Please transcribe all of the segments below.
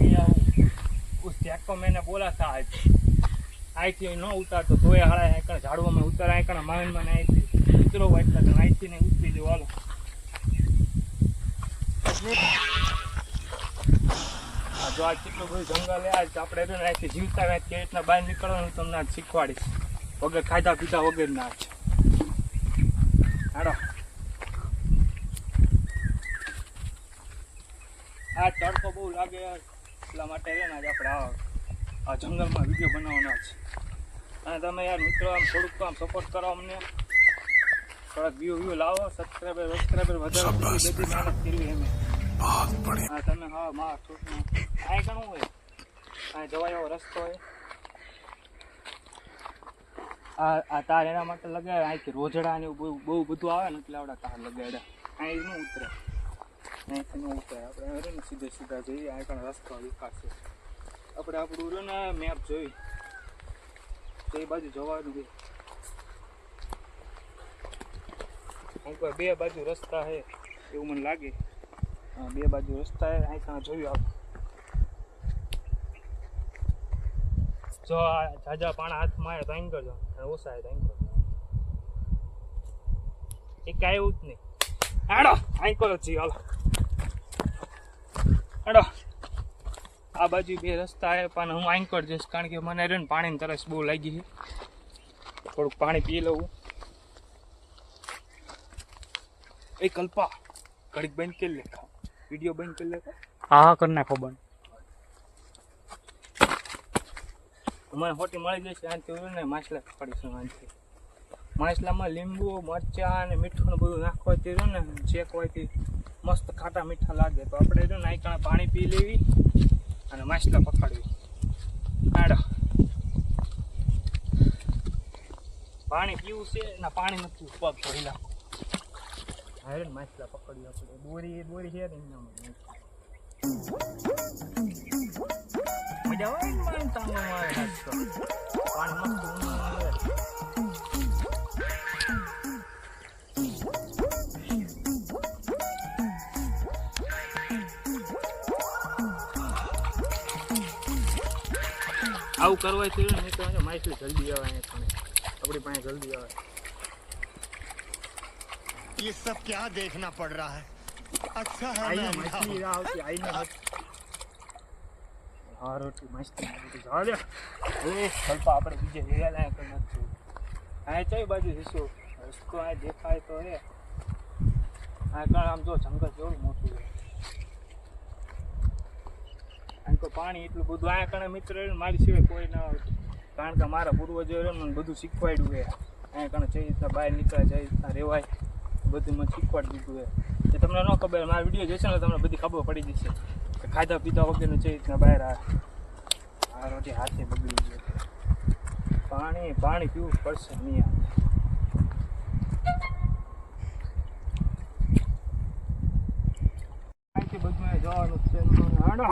गया उस टैग को मैंने बोला था आई थी न उतारतो तो ये हाड़ा है झाड़वा में उतर आए कण माइन में आई थी उतरो એટલે आई थी ने उतरी जो हालो जो आज કેટલું બધું જંગલ આજ આપણે તો અહીંથી જીવતા રહે કે રીતના બહાર નીકળવાનું તમને આજ શીખવાડીશ વગર ખાધા પીધા વગર ના આજ હાડો આ તડકો બહુ લાગે એટલા માટે રે ને આજ આપણે આ જંગલમાં વિડીયો બનાવવાના છે અને તમે યાર મિત્રો આમ થોડુંક આમ સપોર્ટ કરો અમને થોડાક વ્યૂ લાવો સબસ્ક્રાઈબર વધારે બધી મહેનત કરવી એમ बहुत बढ़िया हाँ તમે હા માર છોટનું આ ઘણું હોય આ જવાય એવો રસ્તો હોય આ તાર એના માટે લગાવે અહીંથી રોજડા ને બહુ બધું આવે ને એટલે આવડા તાર લગાડ્યા અહીં ન ઉતરે અહીંથી ન ઉતરે આપણે હવે ને સીધા જઈએ આ કણ રસ્તો વિકાસ છે આપણે આપણું ને મેપ જોઈ તો એ બાજુ જવાનું છે અહીં બે બાજુ રસ્તા છે એવું મને લાગે બે બાજુ રસ્તા અહીં જોયું આપ જો આ જાજા પાણા હાથમાં આવે તો અહીં કરજો અને ઓછા આવે તો અહીં કરજો એ કાંઈ એવું જ નહીં હાડો અહીં કરો જી હાલો હાડો આ બાજુ બે રસ્તા આવે પણ હું અહીં કરી જઈશ કારણ કે મને રે ને પાણીની તરસ બહુ લાગી છે થોડુંક પાણી પી લઉં એ કલ્પા ઘડીક બંધ કરી લે वीडियो बंद कर लेगा हाँ करना खो बंद हमारे होटी मळी जैसे आंटी ने माछला पकड़ी से आंटी माछला में लींबू मरचा ने मीठું ને બધું નાખવાથી ને ચેક હોયથી મસ્ત ખાટા મીઠા લાગે તો આપણે જો નાઈકા પાણી પી લેવી અને માછલા પકડવી આડો પાણી પીવું છે ના પાણી નથી પગ ધોઈ નાખો હારે માછલા પકડી આપણે દોરી છે ને એના મજા આવે ને પાણી તાંગો મારે પાણી મસ્ત આવું કરવા છે ને તો માછલી જલ્દી આવે આપણી પાસે જલ્દી આવે ये सब क्या देखना पड़ रहा है अच्छा है आई मछली आवती आई ने हां रोटी मस्त जा ले ओ ಸ್ವಲ್ಪ આપણે બીજે જગ્યા લાય તો નથી આ કઈ બાજુ જઈશું રસ્તો આ દેખાય તો હે આ કણ આમ જો જંગલ જેવું મોટું છે આ તો પાણી એટલું બધું આ કણ મિત્ર મારી સિવાય કોઈ ના કારણ કે મારા પૂર્વજો મને બધું શીખવાડ્યું છે આ કણ જે રીતના બહાર નીકળે જાય રીતના રહેવાય બધું મને શીખવાડી દીધું છે તમને ન ખબર મારા વિડીયો જોશે ને તમને બધી ખબર પડી જશે કે ખાધા પીધા વગરનું છે રીતના બહાર આ રોટી હાથે બગડી ગયો પાણી પીવું પડશે નહીં અહીંથી બધું જવાનું છે હાડો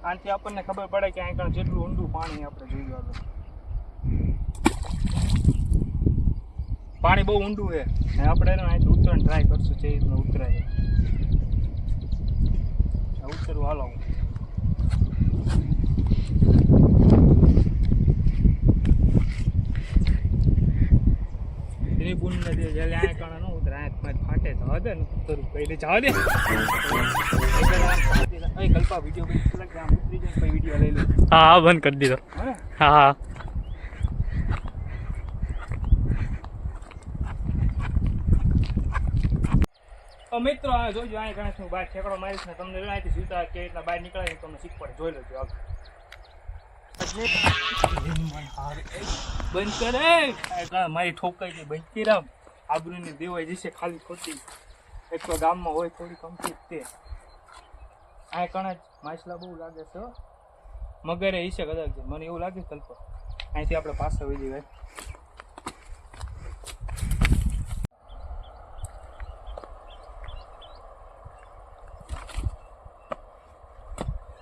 આનાથી આપણને ખબર પડે કે અહીં જેટલું ઊંડું પાણી આપણે જોઈ આવે પાણી બહુ ઊંડું છે ને આપણે અહીંથી ઉતરવાનું ટ્રાય કરશું જે રીતના ઉતરાય ઉતરવું હાલો એની બુન નથી જ્યારે આ કારણે ન ઉતરે આ ફાટે જવા દે ને ઉતરવું પહેલે જવા દે કલ્પા વિડીયો બંધ કરી આમ ઉતરી જાય પછી વિડીયો લઈ લો હા બંધ કરી દીધો હા તો મિત્રો આ જોજો આ ગણેશ હું બહાર ઠેકડો મારીશ ને તમને અહીંથી સીધા કે રીતના બહાર નીકળાય તમને શીખવાડે જોઈ લેજો આગળ બંધ કરે મારી ઠોકાઈ ગઈ બંધ કરી રામ આબરૂની દેવાઈ જશે ખાલી ખોટી એક તો ગામમાં હોય થોડી કમ્પ્લીટ તે આ કણ જ માછલા બહુ લાગે છે મગરે હશે કદાચ મને એવું લાગે કલ્પા અહીંથી આપણે પાસે વહી જઈએ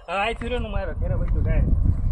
અહીંથી રહ્યો ને મારા ઘરે બધું ડાયરેક્ટ